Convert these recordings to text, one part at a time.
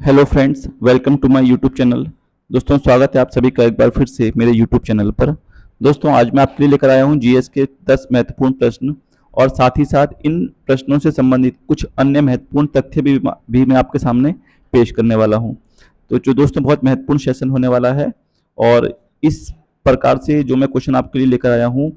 Hello friends, welcome to my YouTube channel. दोस्तों, स्वागत है आप सभी का एक बार फिर से मेरे यूट्यूब चैनल पर। दोस्तों, आज मैं आपके लिए लेकर आया हूं जीएस के 10 महत्वपूर्ण प्रश्न और साथ ही साथ इन प्रश्नों से संबंधित कुछ अन्य महत्वपूर्ण तथ्य भी मैं आपके सामने पेश करने वाला हूं। तो जो दोस्तों बहुत महत्वपूर्ण सेशन होने वाला है और इस प्रकार से जो मैं क्वेश्चन आपके लिए लेकर आया हूँ,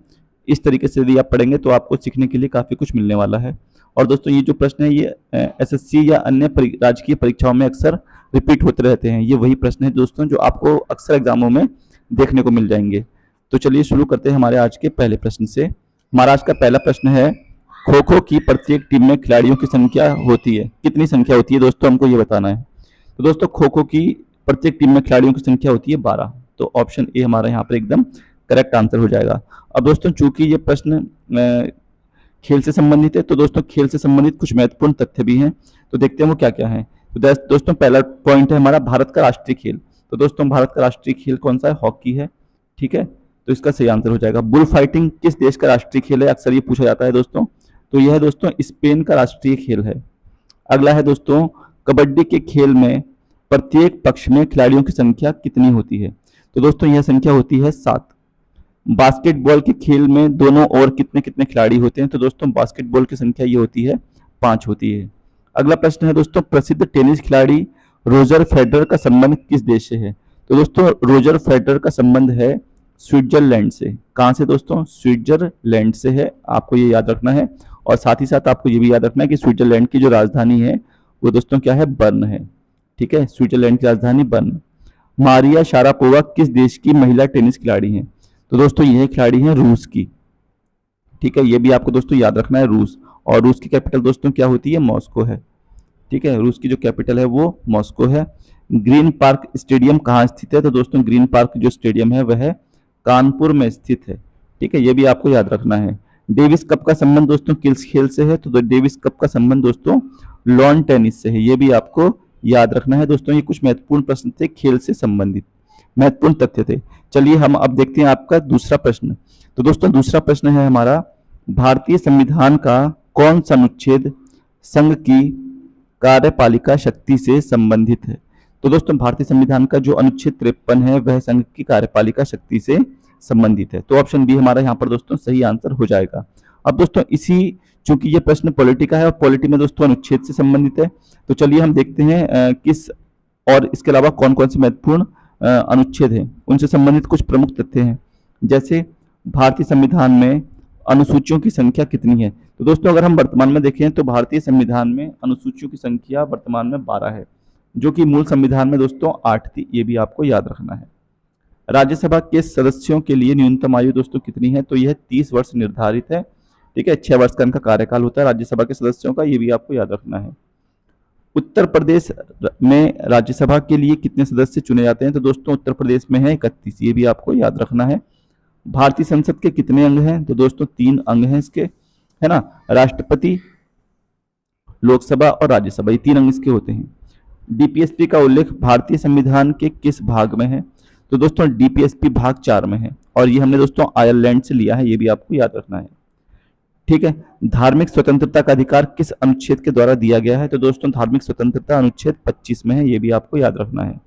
इस तरीके से यदि आप पढ़ेंगे तो आपको सीखने के लिए काफ़ी कुछ मिलने वाला है। और दोस्तों, ये जो प्रश्न है ये एसएससी या अन्य राजकीय परीक्षाओं में अक्सर रिपीट होते रहते हैं। ये वही प्रश्न है दोस्तों जो आपको अक्सर एग्जामों में देखने को मिल जाएंगे। तो चलिए शुरू करते हैं हमारे आज के पहले प्रश्न से। हमारा आज का पहला प्रश्न है, खो खो की प्रत्येक टीम में खिलाड़ियों की संख्या होती है, कितनी संख्या होती है दोस्तों, हमको ये बताना है। तो दोस्तों, खो खो की प्रत्येक टीम में खिलाड़ियों की संख्या होती है 12। तो ऑप्शन ए हमारा यहाँ पर एकदम करेक्ट आंसर हो जाएगा। अब दोस्तों, चूंकि ये प्रश्न खेल से संबंधित है तो दोस्तों खेल से संबंधित कुछ महत्वपूर्ण तथ्य भी हैं। तो देखते हैं वो क्या क्या है। तो दोस्तों, पहला पॉइंट है हमारा भारत का राष्ट्रीय खेल। तो दोस्तों, भारत का राष्ट्रीय खेल कौन सा है? हॉकी है। ठीक है, तो इसका सही आंसर हो जाएगा। बुल फाइटिंग किस देश का राष्ट्रीय खेल है? अक्सर ये पूछा जाता है दोस्तों। तो यह है दोस्तों स्पेन का राष्ट्रीय खेल है। अगला है दोस्तों, कबड्डी के खेल में प्रत्येक पक्ष में खिलाड़ियों की संख्या कितनी होती है? तो दोस्तों यह संख्या होती है 7। बास्केटबॉल के खेल में दोनों ओर कितने कितने खिलाड़ी होते हैं? तो दोस्तों बास्केटबॉल की संख्या ये होती है 5 होती है। अगला प्रश्न है दोस्तों, प्रसिद्ध टेनिस खिलाड़ी रोजर फेडरर का संबंध किस देश से है? तो दोस्तों रोजर फेडरर का संबंध है स्विट्जरलैंड से। कहां से दोस्तों? स्विट्जरलैंड से है, आपको ये याद रखना है। और साथ ही साथ आपको ये भी याद रखना है कि स्विट्जरलैंड की जो राजधानी है वो दोस्तों क्या है? बर्न है। ठीक है, स्विट्जरलैंड की राजधानी बर्न। मारिया शारापोवा किस देश की महिला टेनिस खिलाड़ी हैं? तो दोस्तों यह खिलाड़ी है रूस की। ठीक है, ये भी आपको दोस्तों याद रखना है, रूस। और रूस की कैपिटल दोस्तों क्या होती है? मॉस्को है। ठीक है, रूस की जो कैपिटल है वो मॉस्को है। ग्रीन पार्क स्टेडियम कहाँ स्थित है? तो दोस्तों ग्रीन पार्क जो स्टेडियम है वह कानपुर में स्थित है। ठीक है, ये भी आपको याद रखना है। डेविस कप का संबंध दोस्तों किस खेल से है? तो डेविस कप का संबंध दोस्तों लॉन टेनिस से है। ये भी आपको याद रखना है दोस्तों। ये कुछ महत्वपूर्ण प्रश्न थे खेल से संबंधित, महत्वपूर्ण तथ्य थे। चलिए हम अब देखते हैं आपका दूसरा प्रश्न। तो दोस्तों दूसरा प्रश्न है हमारा, भारतीय संविधान का कौन सा अनुच्छेद संघ की कार्यपालिका शक्ति से संबंधित है? तो दोस्तों भारतीय संविधान का जो अनुच्छेद 53 है वह संघ की कार्यपालिका शक्ति से संबंधित है। तो ऑप्शन बी हमारा यहाँ पर दोस्तों सही आंसर हो जाएगा। अब दोस्तों चूंकि ये प्रश्न पॉलिटी का है और पॉलिटी में दोस्तों अनुच्छेद से संबंधित है, तो चलिए हम देखते हैं किस और इसके अलावा कौन कौन से महत्वपूर्ण अनुच्छेद हैं, उनसे संबंधित कुछ प्रमुख तथ्य हैं। जैसे भारतीय संविधान में अनुसूचियों की संख्या कितनी है? तो दोस्तों अगर हम वर्तमान में देखें तो भारतीय संविधान में अनुसूचियों की संख्या वर्तमान में 12 है, जो कि मूल संविधान में दोस्तों 8 थी। ये भी आपको याद रखना है। राज्यसभा के सदस्यों के लिए न्यूनतम आयु दोस्तों कितनी है? तो यह 30 वर्ष निर्धारित है। ठीक है, 6 वर्ष का इनका कार्यकाल होता है राज्यसभा के सदस्यों का, ये भी आपको याद रखना है। उत्तर प्रदेश में राज्यसभा के लिए कितने सदस्य चुने जाते हैं? तो दोस्तों उत्तर प्रदेश में है 31, ये भी आपको याद रखना है। भारतीय संसद के कितने अंग हैं? तो दोस्तों 3 अंग हैं इसके, है ना। राष्ट्रपति, लोकसभा और राज्यसभा, ये 3 अंग इसके होते हैं। डीपीएसपी का उल्लेख भारतीय संविधान के किस भाग में है? तो दोस्तों डीपीएसपी भाग 4 में है और ये हमने दोस्तों आयरलैंड से लिया है, ये भी आपको याद रखना है। ठीक है, धार्मिक स्वतंत्रता का अधिकार किस अनुच्छेद के द्वारा दिया गया है? तो दोस्तों धार्मिक स्वतंत्रता अनुच्छेद 25 में है, ये भी आपको याद रखना है।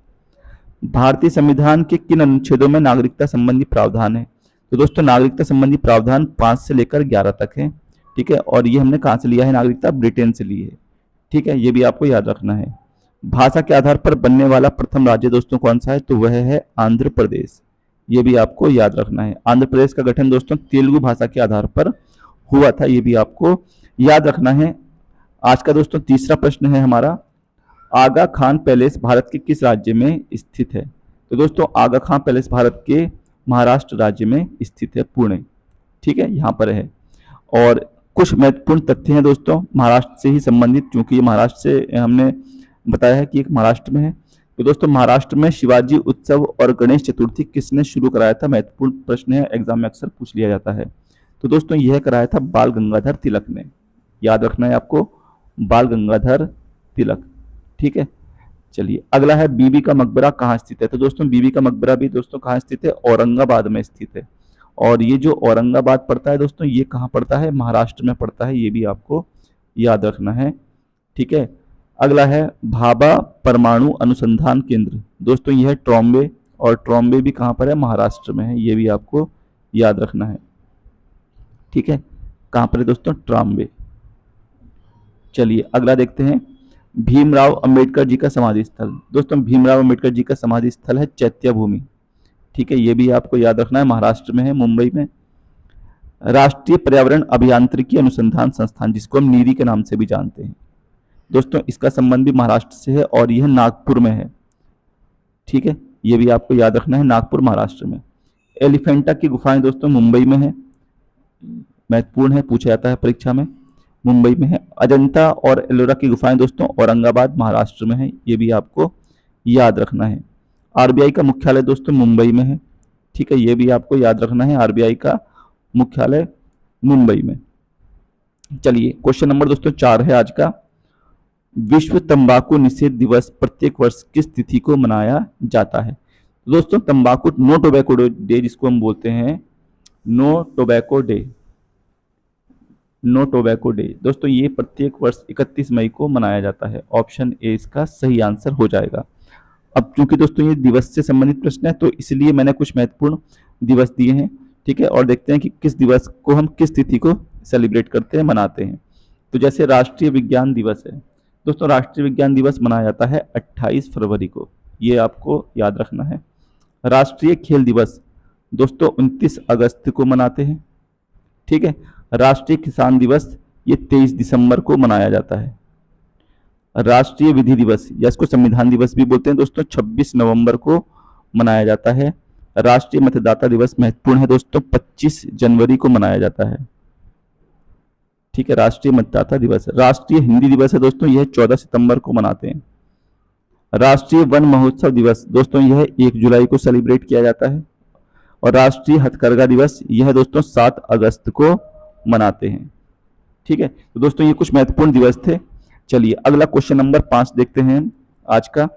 भारतीय संविधान के किन अनुच्छेदों में नागरिकता संबंधी प्रावधान है? तो दोस्तों नागरिकता संबंधी प्रावधान 5 से लेकर 11 तक है। ठीक है, और ये हमने कहां से लिया है नागरिकता? ब्रिटेन से ली है। ठीक है, ये भी आपको याद रखना है। भाषा के आधार पर बनने वाला प्रथम राज्य दोस्तों कौन सा है? तो वह है आंध्र प्रदेश। ये भी आपको याद रखना है। आंध्र प्रदेश का गठन दोस्तों तेलुगु भाषा के आधार पर हुआ था, ये भी आपको याद रखना है। आज का दोस्तों तीसरा प्रश्न है हमारा, आगा खान पैलेस भारत के किस राज्य में स्थित है? तो दोस्तों आगा खान पैलेस भारत के महाराष्ट्र राज्य में स्थित है, पुणे। ठीक है, यहाँ पर है। और कुछ महत्वपूर्ण तथ्य हैं दोस्तों महाराष्ट्र से ही संबंधित, क्योंकि ये महाराष्ट्र से हमने बताया है कि एक महाराष्ट्र में है। तो दोस्तों महाराष्ट्र में शिवाजी उत्सव और गणेश चतुर्थी किसने शुरू कराया था? महत्वपूर्ण प्रश्न है, एग्जाम में अक्सर पूछ लिया जाता है। तो दोस्तों यह कराया था बाल गंगाधर तिलक ने, याद रखना है आपको, बाल गंगाधर तिलक। ठीक है, चलिए अगला है बीबी का मकबरा कहाँ स्थित है? तो दोस्तों बीबी का मकबरा भी दोस्तों कहाँ स्थित है? औरंगाबाद में स्थित है। और ये जो औरंगाबाद पड़ता है दोस्तों, ये कहाँ पड़ता है? महाराष्ट्र में पड़ता है, ये भी आपको याद रखना है। ठीक है, अगला है भाभा परमाणु अनुसंधान केंद्र। दोस्तों यह है ट्रॉम्बे, और ट्रॉम्बे भी कहाँ पर है? महाराष्ट्र में है, ये भी आपको याद रखना है। ठीक है, कहाँ पर है दोस्तों? ट्रॉम्बे। चलिए अगला देखते हैं, भीमराव अंबेडकर जी का समाधि स्थल। दोस्तों भीमराव अंबेडकर जी का समाधि स्थल है चैत्य भूमि। ठीक है, ये भी आपको याद रखना है, महाराष्ट्र में है, मुंबई में। राष्ट्रीय पर्यावरण अभियांत्रिकी अनुसंधान संस्थान, जिसको हम नीरी के नाम से भी जानते हैं, दोस्तों इसका संबंध भी महाराष्ट्र से है और यह नागपुर में है। ठीक है, ये भी आपको याद रखना है, नागपुर महाराष्ट्र में। एलिफेंटा की गुफाएं दोस्तों मुंबई में है, महत्वपूर्ण है, पूछा जाता है परीक्षा में, मुंबई में है। अजंता और एलोरा की गुफाएं दोस्तों औरंगाबाद महाराष्ट्र में है, ये भी आपको याद रखना है। आरबीआई का मुख्यालय दोस्तों मुंबई में है। ठीक है, ये भी आपको याद रखना है, आरबीआई का मुख्यालय मुंबई में। चलिए क्वेश्चन नंबर दोस्तों 4 है आज का, विश्व तंबाकू निषेध दिवस प्रत्येक वर्ष किस तिथि को मनाया जाता है? दोस्तों तंबाकू, नो टोबैको डे जिसको हम बोलते हैं, no tobacco day, no tobacco day दोस्तों ये प्रत्येक वर्ष 31 मई को मनाया जाता है। ऑप्शन ए इसका सही आंसर हो जाएगा। अब चूंकि दोस्तों ये दिवस से संबंधित प्रश्न है, तो इसलिए मैंने कुछ महत्वपूर्ण दिवस दिए हैं। ठीक है, और देखते हैं कि किस दिवस को हम किस तिथि को सेलिब्रेट करते हैं, मनाते हैं। तो जैसे राष्ट्रीय विज्ञान दिवस है दोस्तों, राष्ट्रीय विज्ञान दिवस मनाया जाता है 28 फरवरी को, ये आपको याद रखना है। राष्ट्रीय खेल दिवस दोस्तों 29 अगस्त को मनाते हैं। ठीक है, राष्ट्रीय किसान दिवस ये 23 दिसंबर को मनाया जाता है। राष्ट्रीय विधि दिवस या इसको संविधान दिवस भी बोलते हैं दोस्तों, 26 नवंबर को मनाया जाता है। राष्ट्रीय मतदाता दिवस महत्वपूर्ण है दोस्तों, 25 जनवरी को मनाया जाता है। ठीक है, राष्ट्रीय मतदाता दिवस। राष्ट्रीय हिंदी दिवस है दोस्तों, यह 14 सितंबर को मनाते हैं। राष्ट्रीय वन महोत्सव दिवस दोस्तों यह 1 जुलाई को सेलिब्रेट किया जाता है। और राष्ट्रीय हथकरघा दिवस यह दोस्तों 7 अगस्त को मनाते हैं। ठीक है, तो दोस्तों ये कुछ महत्वपूर्ण दिवस थे। चलिए अगला क्वेश्चन नंबर 5 देखते हैं आज का,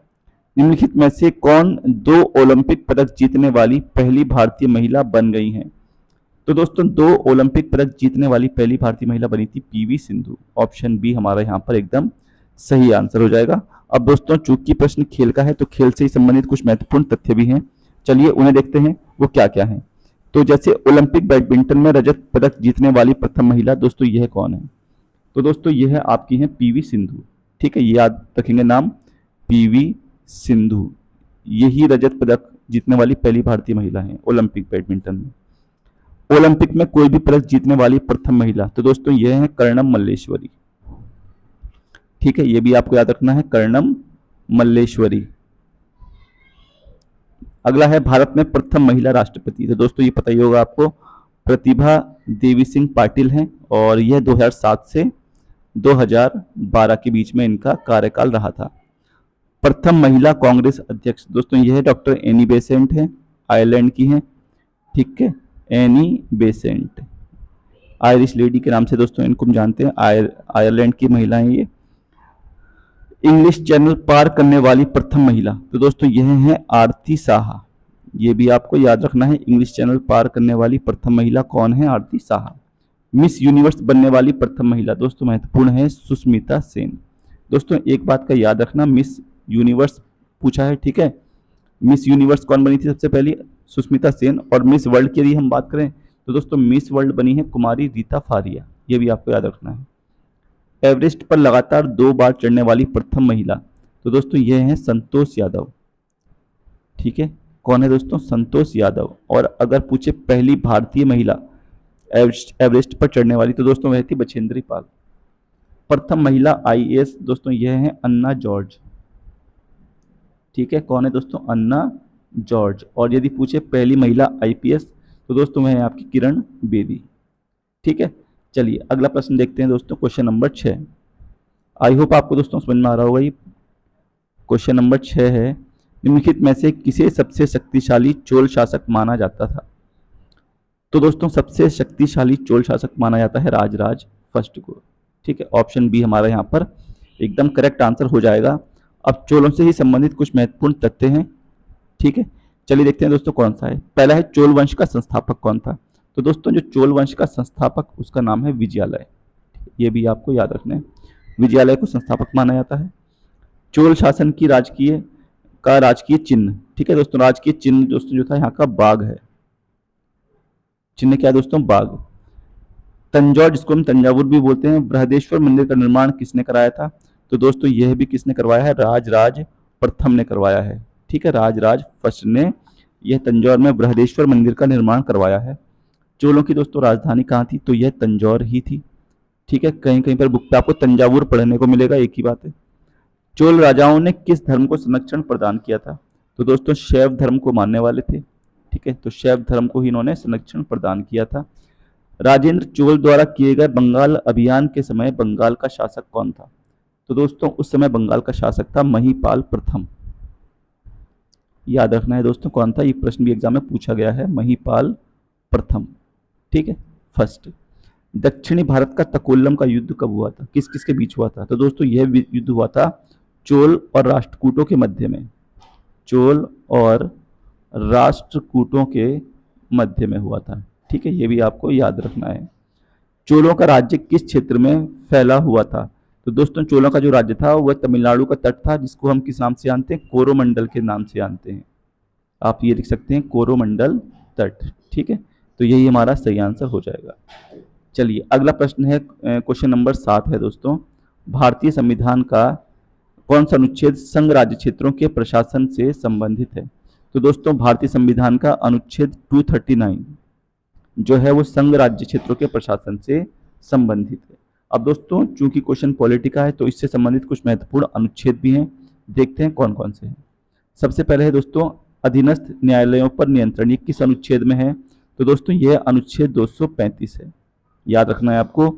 निम्नलिखित में से कौन 2 ओलंपिक पदक जीतने वाली पहली भारतीय महिला बन गई हैं? तो दोस्तों 2 ओलंपिक पदक जीतने वाली पहली भारतीय महिला बनी थी पीवी सिंधु। ऑप्शन बी हमारा यहाँ पर एकदम सही आंसर हो जाएगा। अब दोस्तों चूंकि प्रश्न खेल का है, तो खेल से ही संबंधित कुछ महत्वपूर्ण तथ्य भी हैं, चलिए उन्हें देखते हैं वो क्या क्या है। तो जैसे ओलंपिक बैडमिंटन में रजत पदक जीतने वाली प्रथम महिला दोस्तों यह कौन है? तो दोस्तों यह आपकी है पीवी सिंधु। ठीक है, ये याद रखेंगे नाम, पीवी सिंधु, यही रजत पदक जीतने वाली पहली भारतीय महिला है ओलंपिक बैडमिंटन में। ओलंपिक में कोई भी पदक जीतने वाली प्रथम महिला, तो दोस्तों यह है कर्णम मल्लेश्वरी। ठीक है, यह भी आपको याद रखना है, कर्णम मल्लेश्वरी। अगला है भारत में प्रथम महिला राष्ट्रपति, तो दोस्तों ये पता ही होगा आपको, प्रतिभा देवी सिंह पाटिल हैं, और यह 2007 से 2012 के बीच में इनका कार्यकाल रहा था। प्रथम महिला कांग्रेस अध्यक्ष दोस्तों यह डॉक्टर एनी बेसेंट है, आयरलैंड की हैं। ठीक है, एनी बेसेंट, आयरिश लेडी के नाम से दोस्तों इनको हम जानते हैं, आयरलैंड की महिला हैं ये। इंग्लिश चैनल पार करने वाली प्रथम महिला, तो दोस्तों यह है आरती साहा, ये भी आपको याद रखना है, इंग्लिश चैनल पार करने वाली प्रथम महिला कौन है? आरती साहा। मिस यूनिवर्स बनने वाली प्रथम महिला दोस्तों महत्वपूर्ण है सुष्मिता सेन। दोस्तों एक बात का याद रखना, मिस यूनिवर्स पूछा है, ठीक है, मिस यूनिवर्स कौन बनी थी सबसे पहली? सुष्मिता सेन। और मिस वर्ल्ड की यदि हम बात करें तो दोस्तों मिस वर्ल्ड बनी है कुमारी रीता फारिया, ये भी आपको याद रखना है। एवरेस्ट पर लगातार 2 बार चढ़ने वाली प्रथम महिला, तो दोस्तों यह है संतोष यादव। ठीक है, कौन है दोस्तों? संतोष यादव। और अगर पूछे पहली भारतीय महिला एवरेस्ट पर चढ़ने वाली, तो दोस्तों वह थी बछेंद्री पाल। प्रथम महिला आईएएस दोस्तों यह है अन्ना जॉर्ज। ठीक है, कौन है दोस्तों? अन्ना जॉर्ज। और यदि पूछे पहली महिला आईपीएस, तो दोस्तों वह है आपकी किरण बेदी। ठीक है, चलिए अगला प्रश्न देखते हैं दोस्तों, क्वेश्चन नंबर 6। आई होप आपको दोस्तों समझ में आ रहा होगा। ये क्वेश्चन नंबर 6 है, निम्नलिखित में से किसे सबसे शक्तिशाली चोल शासक माना जाता था? तो दोस्तों सबसे शक्तिशाली चोल शासक माना जाता है राजराज फर्स्ट को। ठीक है, ऑप्शन बी हमारा यहाँ पर एकदम करेक्ट आंसर हो जाएगा। अब चोलों से ही संबंधित कुछ महत्वपूर्ण तथ्य हैं। ठीक है, चलिए देखते हैं दोस्तों कौन सा है। पहला है चोल वंश का संस्थापक कौन था? तो दोस्तों जो चोल वंश का संस्थापक उसका नाम है विजयालय, ये भी आपको याद रखना है, विजयालय को संस्थापक माना जाता है। चोल शासन की राजकीय चिन्ह, ठीक है दोस्तों, राजकीय चिन्ह दोस्तों जो था यहाँ का बाघ है। चिन्ह क्या है दोस्तों? बाघ। तंजौर, जिसको हम तंजावुर भी बोलते हैं, बृहदेश्वर मंदिर का निर्माण किसने कराया था? तो दोस्तों यह भी किसने करवाया है? राजराज प्रथम ने करवाया है। ठीक है, राजराज फर्स्ट ने यह तंजौर में बृहदेश्वर मंदिर का निर्माण करवाया है। चोलों की दोस्तों राजधानी कहाँ थी? तो यह तंजौर ही थी। ठीक है, कहीं कहीं पर बुक पे आपको तंजावुर पढ़ने को मिलेगा, एक ही बात है। चोल राजाओं ने किस धर्म को संरक्षण प्रदान किया था? तो दोस्तों शैव धर्म को मानने वाले थे। ठीक है, तो शैव धर्म को ही इन्होंने संरक्षण प्रदान किया था। राजेंद्र चोल द्वारा किए गए बंगाल अभियान के समय बंगाल का शासक कौन था? तो दोस्तों उस समय बंगाल का शासक था महिपाल प्रथम। याद रखना है दोस्तों कौन था, ये प्रश्न भी एग्जाम में पूछा गया है, महिपाल प्रथम। ठीक है, फर्स्ट। दक्षिणी भारत का तकोल्लम का युद्ध कब हुआ था? किस किस के बीच हुआ था? तो दोस्तों यह युद्ध हुआ था चोल और राष्ट्रकूटों के मध्य में। चोल और राष्ट्रकूटों के मध्य में हुआ था। ठीक है, ये भी आपको याद रखना है। चोलों का राज्य किस क्षेत्र में फैला हुआ था? तो दोस्तों चोलों का जो राज्य था वह तमिलनाडु का तट था, जिसको हम किस नाम से जानते हैं? कोरोमंडल के नाम से जानते हैं। आप ये लिख सकते हैं कोरोमंडल तट। ठीक है, तो यही हमारा सही आंसर हो जाएगा। चलिए अगला प्रश्न है, क्वेश्चन नंबर 7 है दोस्तों। भारतीय संविधान का कौन सा अनुच्छेद संघ राज्य क्षेत्रों के प्रशासन से संबंधित है? तो दोस्तों भारतीय संविधान का अनुच्छेद 239 जो है वो संघ राज्य क्षेत्रों के प्रशासन से संबंधित है। अब दोस्तों चूंकि क्वेश्चन पॉलिटी का है तो इससे संबंधित कुछ महत्वपूर्ण अनुच्छेद भी हैं, देखते हैं कौन कौन से हैं। सबसे पहले है दोस्तों अधीनस्थ न्यायालयों पर नियंत्रण, ये किस अनुच्छेद में है? तो दोस्तों यह अनुच्छेद 235 है। याद रखना है आपको।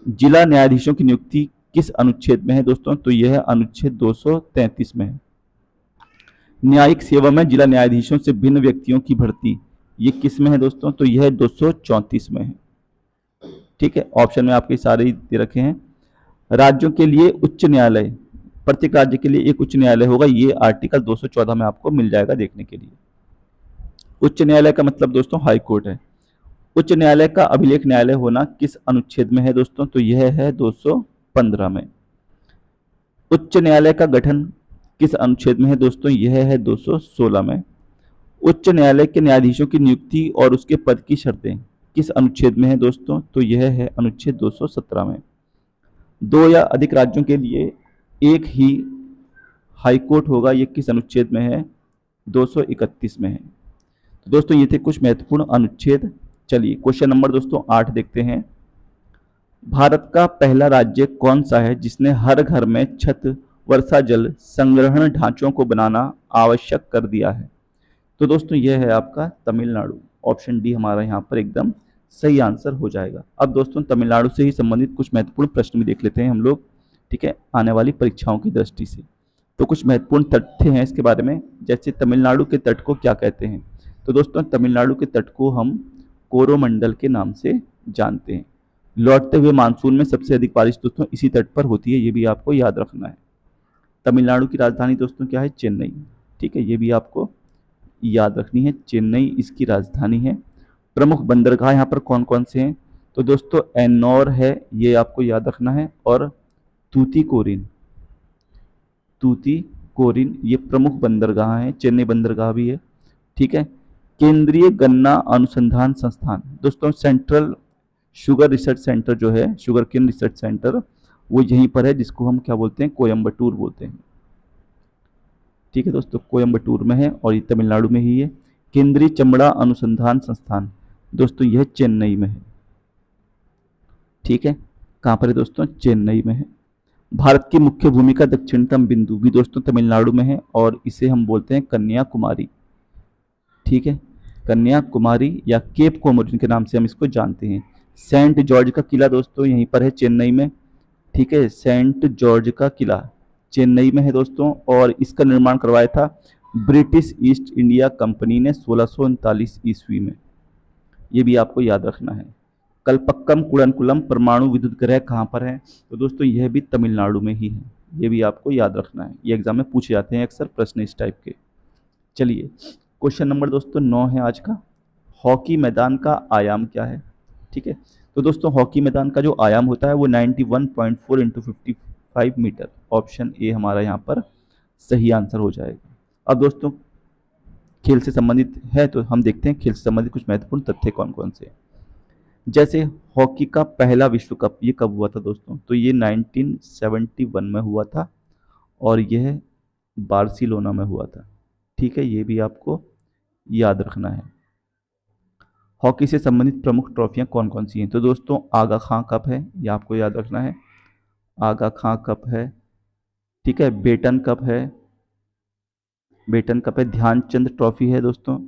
जिला न्यायाधीशों की नियुक्ति किस अनुच्छेद में है दोस्तों? तो यह अनुच्छेद 233 में है। न्यायिक सेवा में जिला न्यायाधीशों से भिन्न व्यक्तियों की भर्ती, ये किस में है दोस्तों? तो यह 234 में है। ठीक है, ऑप्शन में आपके सारे ही दे रखे हैं। राज्यों के लिए उच्च न्यायालय, प्रत्येक राज्य के लिए एक उच्च न्यायालय होगा, ये आर्टिकल 214 में आपको मिल जाएगा देखने के लिए। उच्च न्यायालय का मतलब दोस्तों हाई कोर्ट है। उच्च न्यायालय का अभिलेख न्यायालय होना किस अनुच्छेद में है दोस्तों? तो यह है 215 में। उच्च न्यायालय का गठन किस अनुच्छेद में है दोस्तों? यह है 216 में। उच्च न्यायालय के न्यायाधीशों की नियुक्ति और उसके पद की शर्तें किस अनुच्छेद में है दोस्तों? तो यह है अनुच्छेद 217 में। दो या अधिक राज्यों के लिए एक ही हाईकोर्ट होगा, ये किस अनुच्छेद में है? 231 में है। तो दोस्तों ये थे कुछ महत्वपूर्ण अनुच्छेद। चलिए क्वेश्चन नंबर दोस्तों 8 देखते हैं। भारत का पहला राज्य कौन सा है जिसने हर घर में छत, वर्षा जल संग्रहण ढांचों को बनाना आवश्यक कर दिया है? तो दोस्तों यह है आपका तमिलनाडु। ऑप्शन डी हमारा यहाँ पर एकदम सही आंसर हो जाएगा। अब दोस्तों तमिलनाडु से ही संबंधित कुछ महत्वपूर्ण प्रश्न भी देख लेते हैं हम लोग, ठीक है, आने वाली परीक्षाओं की दृष्टि से। तो कुछ महत्वपूर्ण तथ्य हैं इसके बारे में, जैसे तमिलनाडु के तट को क्या कहते हैं? तो दोस्तों तमिलनाडु के तट को हम कोरोमंडल के नाम से जानते हैं। लौटते हुए मानसून में सबसे अधिक बारिश दोस्तों इसी तट पर होती है, ये भी आपको याद रखना है। तमिलनाडु की राजधानी दोस्तों क्या है? चेन्नई। ठीक है, ये भी आपको याद रखनी है, चेन्नई इसकी राजधानी है। प्रमुख बंदरगाह यहाँ पर कौन कौन से हैं? तो दोस्तों एन्नौर है, ये आपको याद रखना है, और तूतीकोरिन, तूतीकोरिन ये प्रमुख बंदरगाह हैं। चेन्नई बंदरगाह भी है। ठीक है, केंद्रीय गन्ना अनुसंधान संस्थान दोस्तों सेंट्रल शुगर रिसर्च सेंटर जो है, शुगर केन रिसर्च सेंटर, वो यहीं पर है, जिसको हम क्या बोलते हैं? कोयम्बटूर बोलते हैं। ठीक है दोस्तों, कोयम्बटूर में है और ये तमिलनाडु में ही है। केंद्रीय चमड़ा अनुसंधान संस्थान दोस्तों यह चेन्नई में है। ठीक है, कहाँ पर है दोस्तों? चेन्नई में है। भारत की मुख्य भूमि का दक्षिणतम बिंदु भी दोस्तों तमिलनाडु में है और इसे हम बोलते हैं कन्याकुमारी। ठीक है, कन्याकुमारी या केप कोमोरिन के नाम से हम इसको जानते हैं। सेंट जॉर्ज का किला दोस्तों यहीं पर है चेन्नई में। ठीक है, सेंट जॉर्ज का किला चेन्नई में है दोस्तों, और इसका निर्माण करवाया था ब्रिटिश ईस्ट इंडिया कंपनी ने 1639 ईस्वी में। ये भी आपको याद रखना है। कलपक्कम कुड़नकुलम परमाणु विद्युत ग्रह कहाँ पर है? तो दोस्तों यह भी तमिलनाडु में ही है, ये भी आपको याद रखना है, ये एग्जाम में पूछे जाते हैं अक्सर प्रश्न इस टाइप के। चलिए क्वेश्चन नंबर दोस्तों 9 है आज का। हॉकी मैदान का आयाम क्या है? ठीक है, तो दोस्तों हॉकी मैदान का जो आयाम होता है वो 91.4 × 55 मीटर। ऑप्शन ए हमारा यहाँ पर सही आंसर हो जाएगा। अब दोस्तों खेल से संबंधित है तो हम देखते हैं खेल से संबंधित कुछ महत्वपूर्ण तथ्य कौन कौन से हैं। जैसे हॉकी का पहला विश्व कप ये कब हुआ था दोस्तों, तो ये 1971 में हुआ था और यह बार्सिलोना में हुआ था। ठीक है, ये भी आपको याद रखना है। हॉकी से संबंधित प्रमुख ट्रॉफियां कौन कौन सी हैं, तो दोस्तों आगा खां कप है, ये आपको याद रखना है। आगा खां कप है, ठीक है, बेटन कप है, बेटन कप है, ध्यानचंद ट्रॉफी है दोस्तों,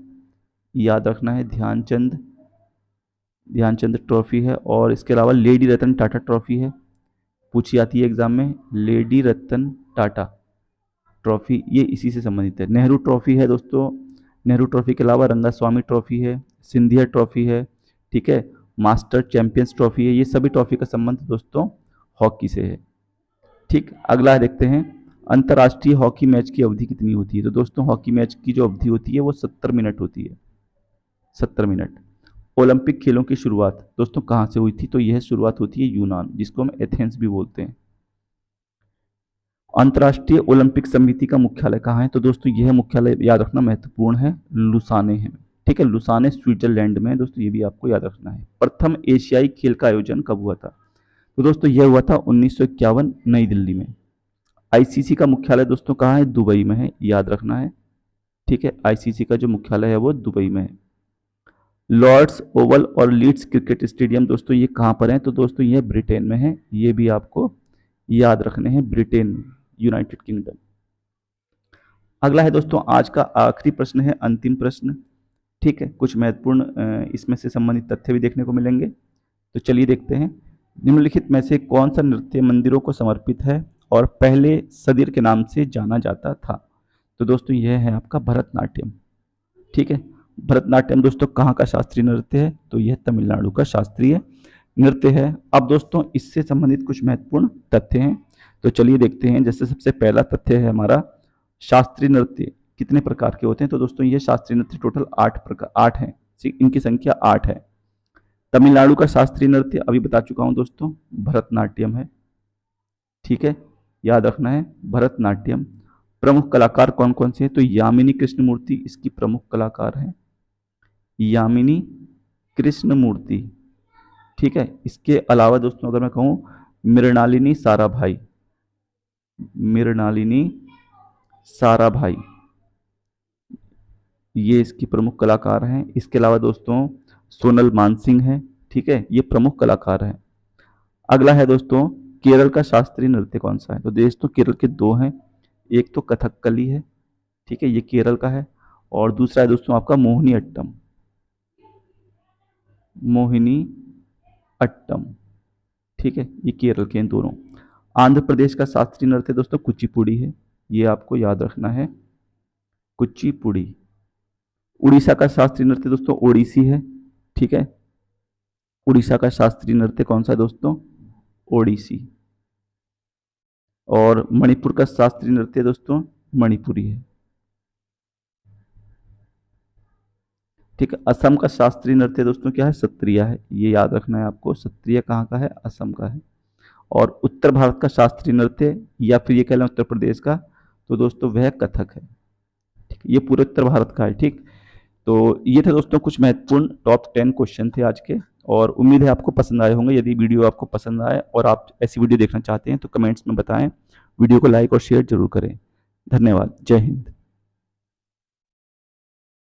याद रखना है, ध्यानचंद ध्यानचंद ट्रॉफी है। और इसके अलावा लेडी रतन टाटा ट्रॉफी है, पूछी आती है एग्जाम में, लेडी रतन टाटा ट्रॉफी, ये इसी से संबंधित है। नेहरू ट्रॉफी है दोस्तों, नेहरू ट्रॉफी के अलावा रंगास्वामी ट्रॉफी है, सिंधिया ट्रॉफी है, ठीक है, मास्टर चैंपियंस ट्रॉफी है। ये सभी ट्रॉफी का संबंध दोस्तों हॉकी से है। ठीक, अगला देखते हैं, अंतर्राष्ट्रीय हॉकी मैच की अवधि कितनी होती है, तो दोस्तों हॉकी मैच की जो अवधि होती है वो 70 मिनट होती है, 70 मिनट। ओलंपिक खेलों की शुरुआत दोस्तों कहाँ से हुई थी, तो यह शुरुआत होती है यूनान, जिसको हम एथेंस भी बोलते हैं। अंतर्राष्ट्रीय ओलंपिक समिति का मुख्यालय कहाँ है, तो दोस्तों यह मुख्यालय याद रखना महत्वपूर्ण है, लुसाने है। ठीक है, लुसाने स्विट्जरलैंड में है दोस्तों, ये भी आपको याद रखना है। प्रथम एशियाई खेल का आयोजन कब हुआ था, तो दोस्तों यह हुआ था 1951 नई दिल्ली में। आईसीसी का मुख्यालय दोस्तों कहाँ है, दुबई में है, याद रखना है। ठीक है, आईसीसी का जो मुख्यालय है वो दुबई में है। लॉर्ड्स ओवल और लीड्स क्रिकेट स्टेडियम दोस्तों ये कहाँ पर है, तो दोस्तों ये ब्रिटेन में है, ये भी आपको याद रखने हैं, ब्रिटेन में, यूनाइटेड किंगडम। अगला है दोस्तों आज का आखिरी प्रश्न है, अंतिम प्रश्न। ठीक है, कुछ महत्वपूर्ण इसमें से संबंधित तथ्य भी देखने को मिलेंगे, तो चलिए देखते हैं। निम्नलिखित में से कौन सा नृत्य मंदिरों को समर्पित है और पहले सदिर के नाम से जाना जाता था, तो दोस्तों यह है आपका भरतनाट्यम। ठीक है, भरतनाट्यम दोस्तों कहाँ का शास्त्रीय नृत्य है, तो यह तमिलनाडु का शास्त्रीय नृत्य है। अब दोस्तों इससे संबंधित कुछ महत्वपूर्ण तथ्य हैं, तो चलिए देखते हैं। जैसे सबसे पहला तथ्य है हमारा, शास्त्रीय नृत्य कितने प्रकार के होते हैं, तो दोस्तों ये शास्त्रीय नृत्य टोटल 8 हैं, इनकी संख्या 8 है। तमिलनाडु का शास्त्रीय नृत्य अभी बता चुका हूं दोस्तों, भरतनाट्यम है। ठीक है, याद रखना है, भरतनाट्यम। प्रमुख कलाकार कौन कौन से हैं, तो यामिनी कृष्णमूर्ति इसकी प्रमुख कलाकार हैं, यामिनी कृष्णमूर्ति। ठीक है, इसके अलावा दोस्तों अगर मैं कहूं मृणालिनी साराभाई, मृणालिनी साराभाई ये इसकी प्रमुख कलाकार हैं। इसके अलावा दोस्तों सोनल मानसिंह है, ठीक है, ये प्रमुख कलाकार हैं। अगला है दोस्तों केरल का शास्त्रीय नृत्य कौन सा है, तो दोस्तों केरल के दो हैं, एक तो कथकली है, ठीक है, ये केरल का है, और दूसरा है दोस्तों आपका मोहिनी अट्टम, मोहिनी अट्टम। ठीक है, ये केरल के हैं दोनों। आंध्र प्रदेश का शास्त्रीय नृत्य दोस्तों कुचिपुड़ी है, ये आपको याद रखना है, कुचिपुड़ी। उड़ीसा का शास्त्रीय नृत्य दोस्तों ओडिसी है, ठीक है, उड़ीसा का शास्त्रीय नृत्य कौन सा है दोस्तों, ओडिसी। और मणिपुर का शास्त्रीय नृत्य दोस्तों मणिपुरी है। ठीक है, असम का शास्त्रीय नृत्य दोस्तों क्या है, सत्रिया है, ये याद रखना है आपको, सत्रिया कहाँ का है, असम का है। और उत्तर भारत का शास्त्रीय नृत्य या फिर ये कह लें उत्तर प्रदेश का, तो दोस्तों वह कथक है। ठीक, ये पूरे उत्तर भारत का है। ठीक, तो ये थे दोस्तों कुछ महत्वपूर्ण टॉप 10 क्वेश्चन थे आज के, और उम्मीद है आपको पसंद आए होंगे। यदि वीडियो आपको पसंद आए और आप ऐसी वीडियो देखना चाहते हैं तो कमेंट्स में बताएं, वीडियो को लाइक और शेयर जरूर करें। धन्यवाद, जय हिंद।